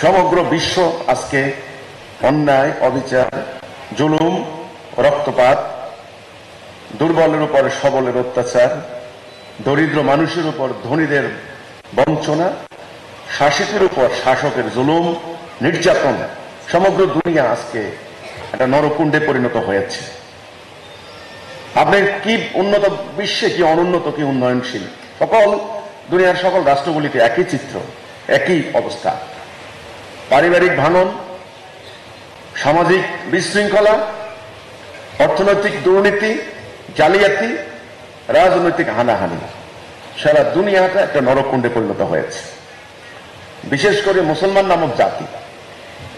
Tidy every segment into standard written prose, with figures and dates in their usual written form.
সমগ্র বিশ্ব আজকে অন্যায়, অবিচার, জুলুম, রক্তপাত, দুর্বলের উপর সবলের অত্যাচার, দরিদ্র মানুষের উপর ধনীদের বঞ্চনা, শাসকের উপর শাসকের জুলুম, নির্যাতন, সমগ্র দুনিয়া আজকে একটা নরকুণ্ডে পরিণত হয়েছে। আপনার কি উন্নত বিশ্বে, কি অনুন্নত, কি উন্নয়নশীল, দুনিয়ার সকল রাষ্ট্রগুলিতে একই চিত্র, একই অবস্থা। পারিবারিক ভাঙন, সামাজিক বিশৃঙ্খলা, অর্থনৈতিক দুর্নীতি, জালিয়াতি, রাজনৈতিক হানাহানি, সারা দুনিয়াটা একটা নরকুণ্ডে পরিণত হয়েছে। বিশেষ করে মুসলমান নামক জাতি,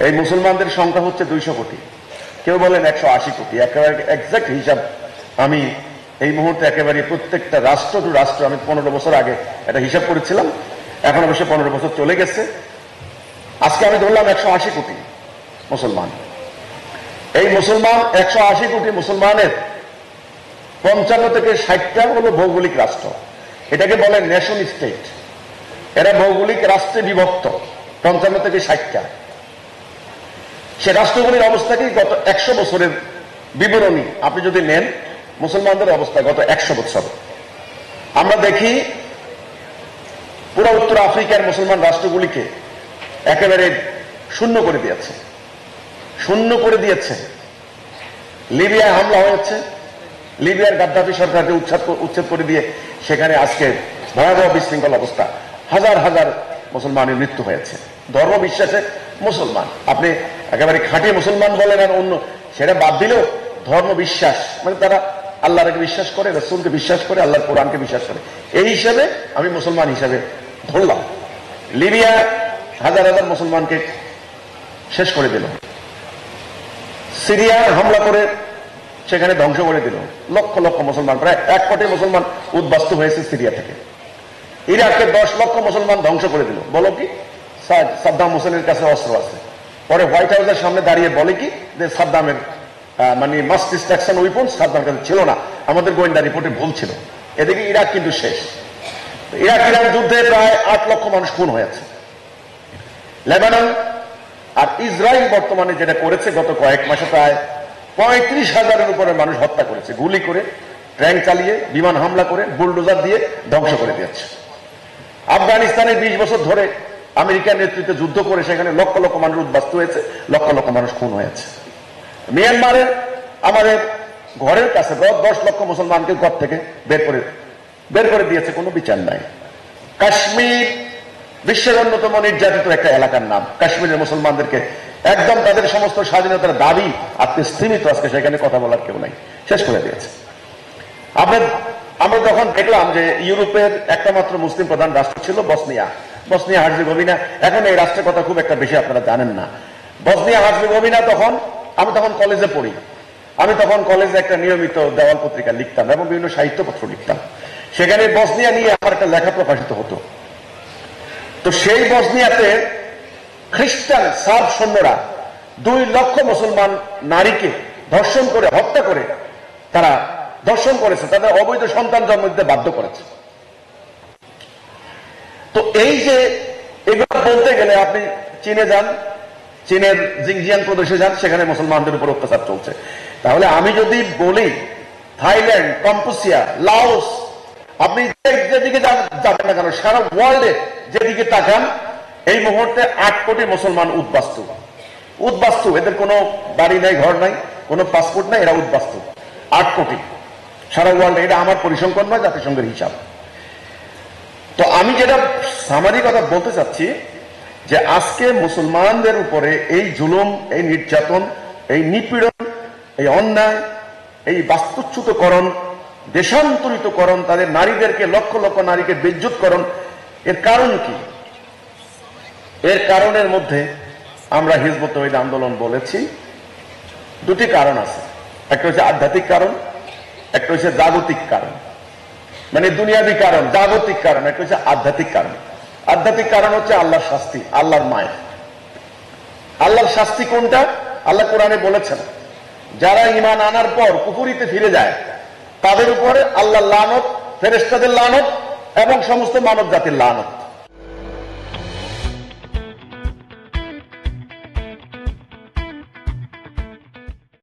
এই মুসলমানদের সংখ্যা হচ্ছে 200 কোটি, কেউ বলেন 180 কোটি। একেবারে এক্সাক্ট হিসাব আমি এই মুহূর্তে একেবারে প্রত্যেকটা রাষ্ট্র টু রাষ্ট্র, আমি 15 বছর আগে একটা হিসাব করেছিলাম, এখন অবশ্য 15 বছর চলে গেছে। আজকে আমি ধরলাম 180 কোটি মুসলমান। এই মুসলমান 180 কোটি মুসলমানের 55 থেকে 60টা হলো ভৌগোলিক রাষ্ট্র, এটাকে বলে নেশন স্টেট। এরা ভৌগোলিক রাষ্ট্রে বিভক্ত 55 থেকে 60টা। সে রাষ্ট্রগুলির অবস্থাকে গত 100 বছরের বিবরণী আপনি যদি নেন, মুসলমানদের অবস্থা গত 100 বছর আমরা দেখি পুরো উত্তর আফ্রিকার মুসলমান রাষ্ট্রগুলিকে একেবারে শূন্য করে দিয়েছে, শূন্য করে দিয়েছে। লিবিয়ায় হামলা হয়েছে, লিবিয়ার গাদ্দাফি সরকারকে উচ্ছেদ করে দিয়ে সেখানে আজকে ভয়াবহ বিশৃঙ্খল অবস্থা, হাজার হাজার মুসলমানের মৃত্যু হয়েছে। ধর্ম বিশ্বাসে মুসলমান, আপনি একেবারে খাঁটি মুসলমান বলেন আর অন্য সেটা বাদ দিলেও ধর্ম বিশ্বাস মানে তারা আল্লাহকে বিশ্বাস করে, রাসূলকে বিশ্বাস করে, আল্লাহর কোরআনকে বিশ্বাস করে, এই হিসাবে আমি মুসলমান হিসাবে ধরলাম। লিবিয়া হাজার হাজার মুসলমানকে শেষ করে দিল, সিরিয়া হামলা করে সেখানে ধ্বংস করে দিল, লক্ষ লক্ষ মুসলমান, প্রায় 1 কোটি মুসলমান উদ্বাস্তু হয়েছে সিরিয়া থেকে। ইরাকে 10 লক্ষ মুসলমান ধ্বংস করে দিল। বলো কি সাদ্দাম হোসেনের কাছে অস্ত্র আছে, পরে হোয়াইট হাউসের সামনে দাঁড়িয়ে বলে কি যে সাদ্দামের মানে মাস ডিস্ট্রাকশন উইপন সাদ্দামের কাছে ছিল না, আমাদের গোয়েন্দা রিপোর্টে ভুল ছিল। এদিকে ইরাক কিন্তু শেষ। ইরাক ইরান যুদ্ধে প্রায় 8 লক্ষ মানুষ খুন হয়েছে। লেবানন আর ইসরায়েল বর্তমানে যেটা করেছে, গত কয়েক মাসে প্রায় 35,000-এর উপরে মানুষ হত্যা করেছে, গুলি করে, ট্যাঙ্ক চালিয়ে, বিমান হামলা করে, বুলডোজার দিয়ে ধ্বংস করে দিয়েছে। আফগানিস্তানে 20 বছর ধরে আমেরিকার নেতৃত্বে যুদ্ধ করে সেখানে লক্ষ লক্ষ মানুষ উদ্বাস্তু হয়েছে, লক্ষ লক্ষ মানুষ খুন হয়েছে। মিয়ানমারে আমাদের ঘরের কাছে 10 লক্ষ মুসলমানকে ঘর থেকে বের করে দিয়েছে, কোনো বিচার নাই। কাশ্মীর বিশ্বের অন্যতম নির্যাতিত একটা এলাকার নাম। কাশ্মীরের মুসলমানদেরকে একদম তাদের সমস্ত স্বাধীনতার দাবি আজকে স্থিমিত, আজকে সেখানে কথা বলার কেউ নাই, শেষ করে দিয়েছে। আমরা যখন দেখলাম যে ইউরোপের একটা মাত্র মুসলিম প্রধান রাষ্ট্র ছিল বসনিয়া হার্জেগোভিনা, এখন এই রাষ্ট্রের কথা খুব একটা বেশি আপনারা জানেন না। বসনিয়া হার্জেগোভিনা আমি তখন কলেজে পড়ি, আমি তখন কলেজে একটা নিয়মিত দেওয়াল পত্রিকা লিখতাম এবং বিভিন্ন সাহিত্যপত্র লিখতাম। সেখানে বসনিয়া নিয়ে আমার একটা লেখা প্রকাশিত হতো। তো সেই বসনিয়াতে খ্রিস্টান সার্ব সৈন্যরা 2 লক্ষ মুসলমান নারীকে ধর্ষণ করে, হত্যা করে, তারা ধর্ষণ করেছে, তাদের অবৈধ সন্তান জন্ম দিতে বাধ্য করেছে। তো এই যে এগুলো বলতে গেলে আপনি চীনে যান, চীনের জিনজিয়াং প্রদেশে যান, সেখানে মুসলমানদের উপর অত্যাচার চলছে। তাহলে আমি যদি বলি থাইল্যান্ড, কম্পুচিয়া, লাওস, আপনি যেদিকে যাবেন না কেন, সারা ওয়ার্ল্ডে যেদিকে তাকান, এই মুহূর্তে 8 কোটি মুসলমান উদ্বাস্তু। এদের কোনো বাড়ি নাই, ঘর নাই, কোনো পাসপোর্ট নাই, এরা উদ্বাস্তু। 8 কোটি সারা ওয়ার্ল্ডে, এটা আমার পরিসংখ্যান নয়, জাতিসংঘের হিসাব। তো আমি যেটা সামারি কথা বলতে চাচ্ছি যে আজকে মুসলমানদের উপরে এই জুলুম, এই নির্যাতন, এই নিপীড়ন, এই অন্যায়, এই বাস্তুচ্যুতকরণ, দেশান্তরিতকরণ, তাদের নারীদেরকে, লক্ষ লক্ষ নারীকে বেইজ্জতকরণ, এর কারণ কি? এর কারণের মধ্যে আমরা হিজবুত তাওহীদ আন্দোলন বলেছি 2টি কারণ আছে। একটা হচ্ছে আধ্যাত্মিক কারণ, একটা হচ্ছে জাগতিক কারণ, মানে দুনিয়াবী কারণ, জাগতিক কারণ, একটা হচ্ছে আধ্যাত্মিক কারণ। আধ্যাত্মিক কারণ হচ্ছে আল্লাহর শাস্তি, আল্লাহর মায়া। আল্লাহর শাস্তি কোনটা? আল্লাহ কোরআনে বলেছেন, যারা ঈমান আনার পর কুফরিতে ফিরে যায় তাদের উপরে আল্লাহর লানত, ফেরেশতাদের লানত এবং সমস্ত মানব জাতির লানত।